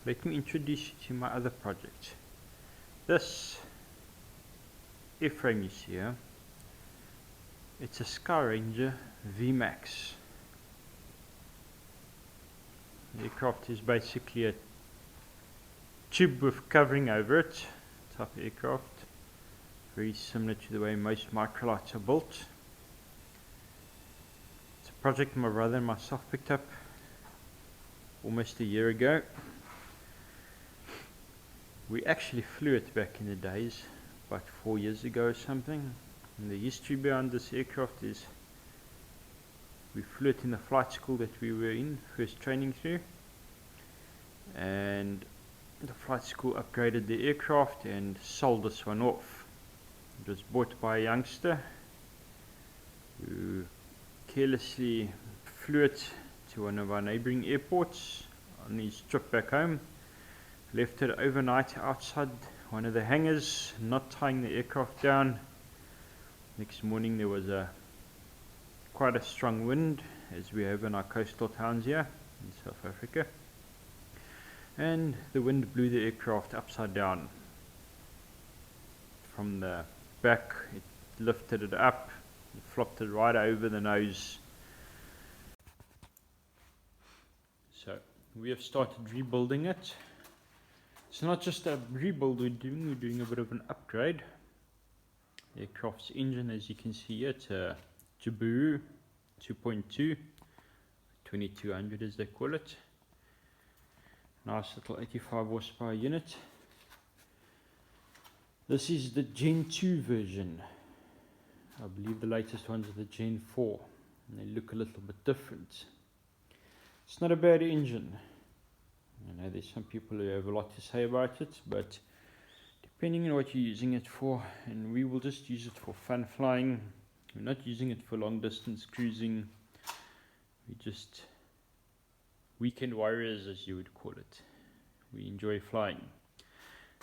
let me introduce you to my other project. This airframe you see here, it's a Sky Ranger Vmax. The aircraft is basically a tube with covering over it type of aircraft, very similar to the way most microlights are built. It's a project my brother and myself picked up almost a year ago. We actually flew it back in the days, about 4 years ago or something. And the history behind this aircraft is we flew it in the flight school that we were in, first training through. And the flight school upgraded the aircraft and sold this one off. It was bought by a youngster who carelessly flew it to one of our neighboring airports on his trip back home. Left it overnight outside one of the hangars, not tying the aircraft down. Next morning there was quite a strong wind, as we have in our coastal towns here in South Africa, and the wind blew the aircraft upside down. From the back it lifted it up, it flopped it right over the nose. So we have started rebuilding it. It's not just a rebuild we're doing a bit of an upgrade. The aircraft's engine, as you can see here, it's a Jabiru 2.2, 2200 as they call it. Nice little 85 horsepower unit. This is the Gen 2 version. I believe the latest ones are the Gen 4, and they look a little bit different. It's not a bad engine. I know there's some people who have a lot to say about it, but depending on what you're using it for, and we will just use it for fun flying. We're not using it for long distance cruising. We're just weekend warriors, as you would call it. We enjoy flying.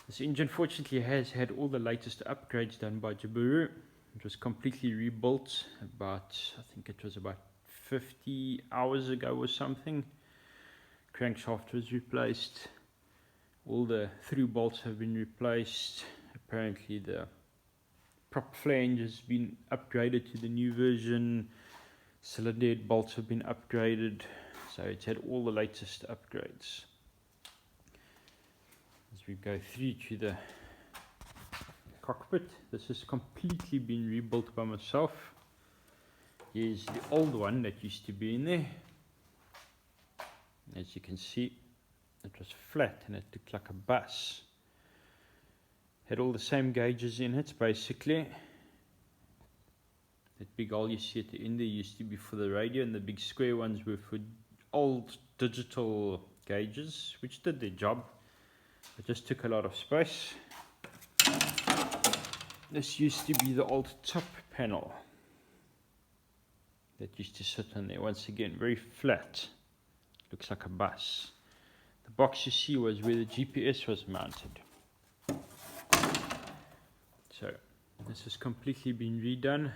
This engine fortunately has had all the latest upgrades done by Jabiru. It was completely rebuilt about, I think it was about 50 hours ago or something. Crankshaft was replaced, all the through bolts have been replaced. Apparently the prop flange has been upgraded to the new version, cylinder head bolts have been upgraded, so it's had all the latest upgrades. As we go through to the cockpit, this has completely been rebuilt by myself. Here's the old one that used to be in there. As you can see, it was flat and it looked like a bus. Had all the same gauges in it basically. That big hole you see at the end there used to be for the radio, and the big square ones were for old digital gauges, which did their job. It just took a lot of space. This used to be the old top panel that used to sit on there. Once again, very flat. Looks like a bus. The box you see was where the GPS was mounted. So this has completely been redone.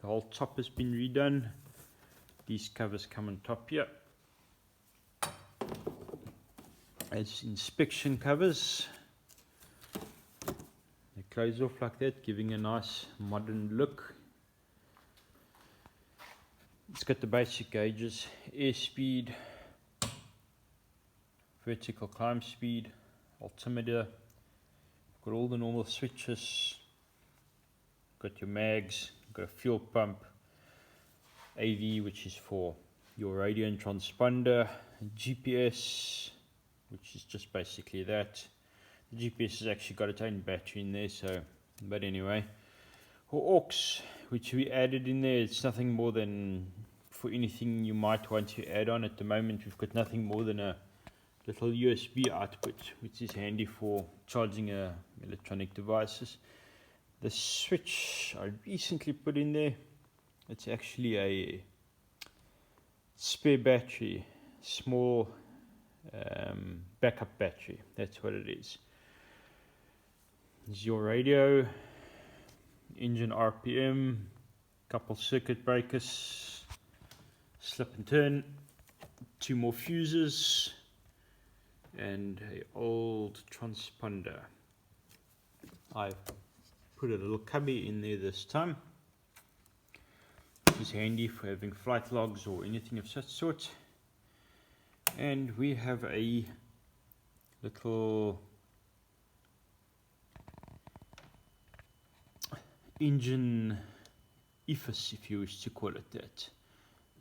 The whole top has been redone. These covers come on top here as inspection covers. They close off like that, giving a nice modern look. It's got the basic gauges: airspeed, vertical climb speed, altimeter. Got all the normal switches. Got your mags, got a fuel pump, AV, which is for your radio and transponder, and GPS, which is just basically that. The GPS has actually got its own battery in there, so, but anyway. For aux, which we added in there, it's nothing more than for anything you might want to add on. At the moment we've got nothing more than a little USB output, which is handy for charging electronic devices. The switch I recently put in there, it's actually a spare battery, small backup battery, that's what it is. This is your radio, engine RPM, couple circuit breakers, slip and turn, 2 more fuses, and a old transponder. I've put a little cubby in there this time, which is handy for having flight logs or anything of such sort. And we have a little engine ephes, if you wish to call it that.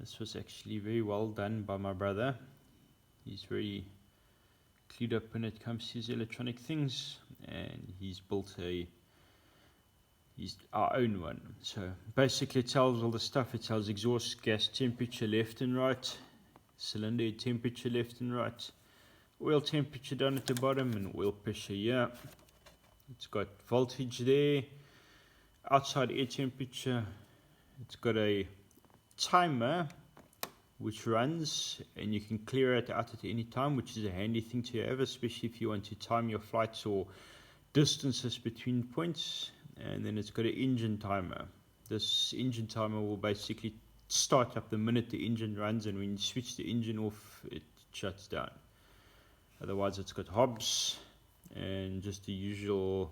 This was actually very well done by my brother. He's very clued up when it comes to his electronic things, and he's built our own one. So basically it tells all the stuff. It tells exhaust gas temperature left and right, cylinder temperature left and right, oil temperature down at the bottom, and oil pressure here. It's got voltage there, outside air temperature. It's got a timer which runs, and you can clear it out at any time, which is a handy thing to have, especially if you want to time your flights or distances between points. And then it's got an engine timer. This engine timer will basically start up the minute the engine runs, and when you switch the engine off, it shuts down. Otherwise it's got hobs and just the usual,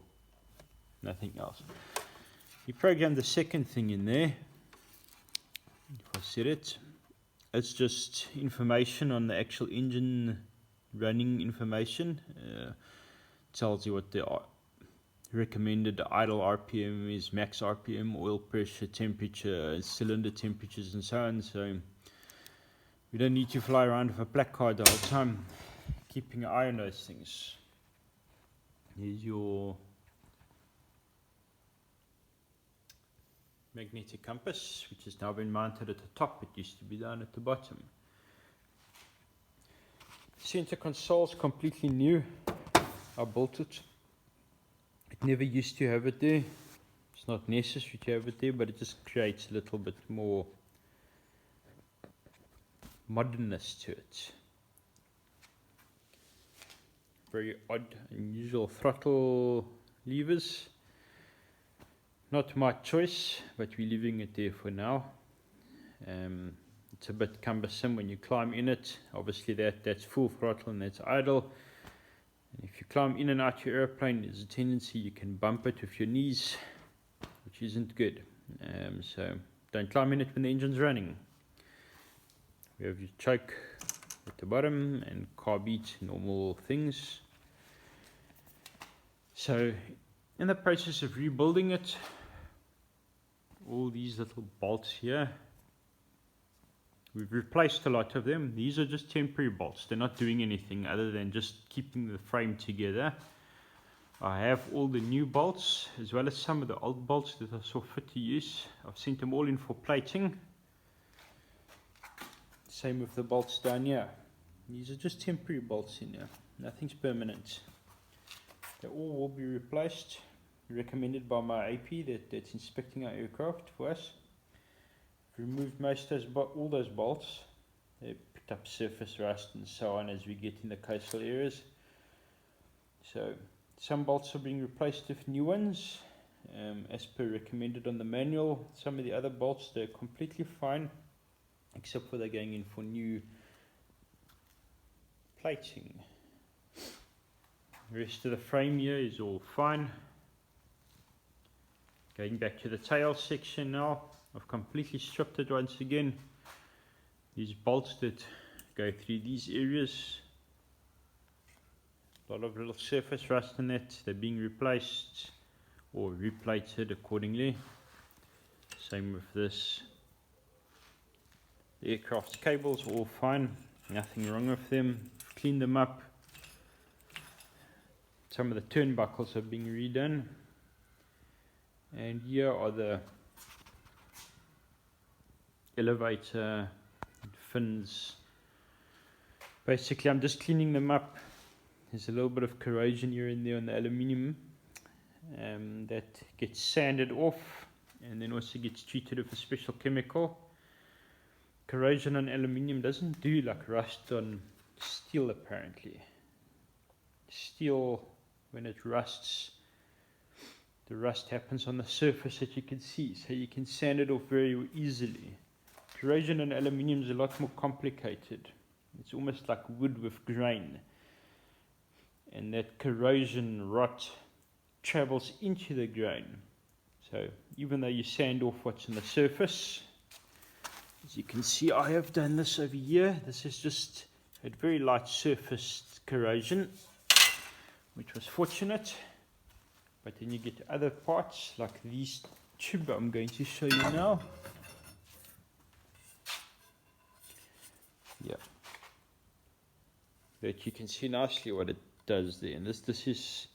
nothing else. You program the second thing in there. If I set it, it's just information on the actual engine running information. Tells you what the recommended idle RPM is, max RPM, oil pressure, temperature, cylinder temperatures, and so on. So we don't need to fly around with a placard the whole time, keeping an eye on those things. Here's your magnetic compass, which has now been mounted at the top. It used to be down at the bottom. Center console is completely new. I built it. It never used to have it there. It's not necessary to have it there, but it just creates a little bit more modernness to it. Very odd, unusual throttle levers. Not my choice, but we're leaving it there for now. It's a bit cumbersome when you climb in it. Obviously that's full throttle and that's idle. And if you climb in and out your airplane, there's a tendency you can bump it with your knees, which isn't good. So don't climb in it when the engine's running. We have your choke at the bottom and carb eat, normal things. So in the process of rebuilding it, all these little bolts here, we've replaced a lot of them. These are just temporary bolts. They're not doing anything other than just keeping the frame together. I have all the new bolts as well as some of the old bolts that I saw fit to use. I've sent them all in for plating. Same with the bolts down here. These are just temporary bolts in here. Nothing's permanent. They all will be replaced. Recommended by my AP that's inspecting our aircraft for us. Removed all those bolts. They picked up surface rust and so on as we get in the coastal areas. So some bolts are being replaced with new ones, as per recommended on the manual. Some of the other bolts, they're completely fine, except for they're going in for new plating. The rest of the frame here is all fine. Going back to the tail section now, I've completely stripped it once again. These bolts that go through these areas, a lot of little surface rust in it. They're being replaced or replated accordingly. Same with this. The aircraft's cables are all fine, nothing wrong with them. Cleaned them up. Some of the turnbuckles are being redone. And here are the elevator fins. Basically I'm just cleaning them up. There's a little bit of corrosion here and there on the aluminium that gets sanded off and then also gets treated with a special chemical. Corrosion on aluminium doesn't do like rust on steel apparently. Steel, when it rusts, the rust happens on the surface that you can see, so you can sand it off very easily. Corrosion on aluminium is a lot more complicated. It's almost like wood with grain. and that corrosion rot travels into the grain. So even though you sand off what's on the surface, as you can see, I have done this over here. This is just a very light surface corrosion, which was fortunate. But then you get other parts like these tube I'm going to show you now. Yeah, that you can see nicely what it does there. And this is,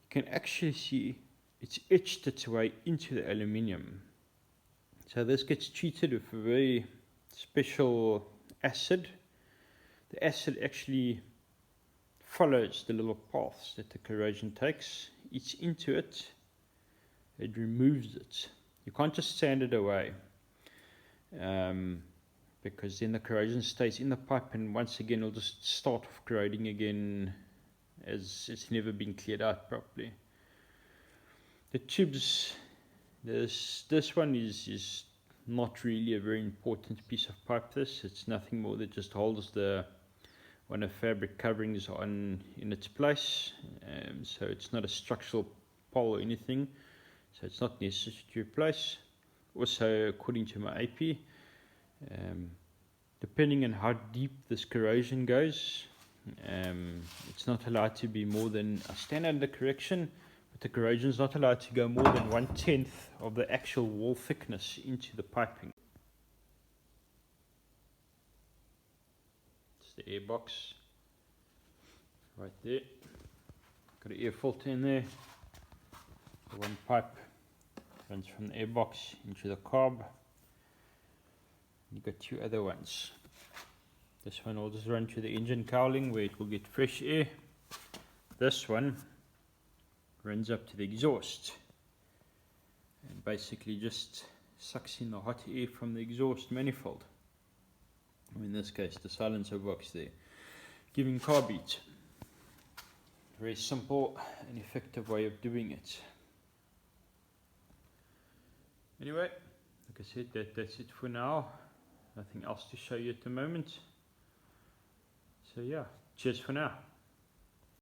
you can actually see it's etched its way into the aluminium. So this gets treated with a very special acid. The acid actually follows the little paths that the corrosion takes. It's into it, it removes it. You can't just sand it away, because then the corrosion stays in the pipe, and once again it'll just start off corroding again as it's never been cleared out properly. The tubes, this one is not really a very important piece of pipe. It's nothing more that just holds one of the fabric coverings in its place. So it's not a structural pole or anything, so it's not necessary to replace. Also, according to my AP, depending on how deep this corrosion goes, it's not allowed to be more than, I stand under correction, but the corrosion is not allowed to go more than 1/10 of the actual wall thickness into the piping. It's the air box right there. Got an air filter in there. The one pipe runs from the air box into the carb. You've got two other ones. This one will just run to the engine cowling where it will get fresh air. This one runs up to the exhaust and basically just sucks in the hot air from the exhaust manifold. In this case, the silencer box there, giving carb heat. Very simple and effective way of doing it. Anyway, like I said, that's it for now. Nothing else to show you at the moment. So yeah, cheers for now.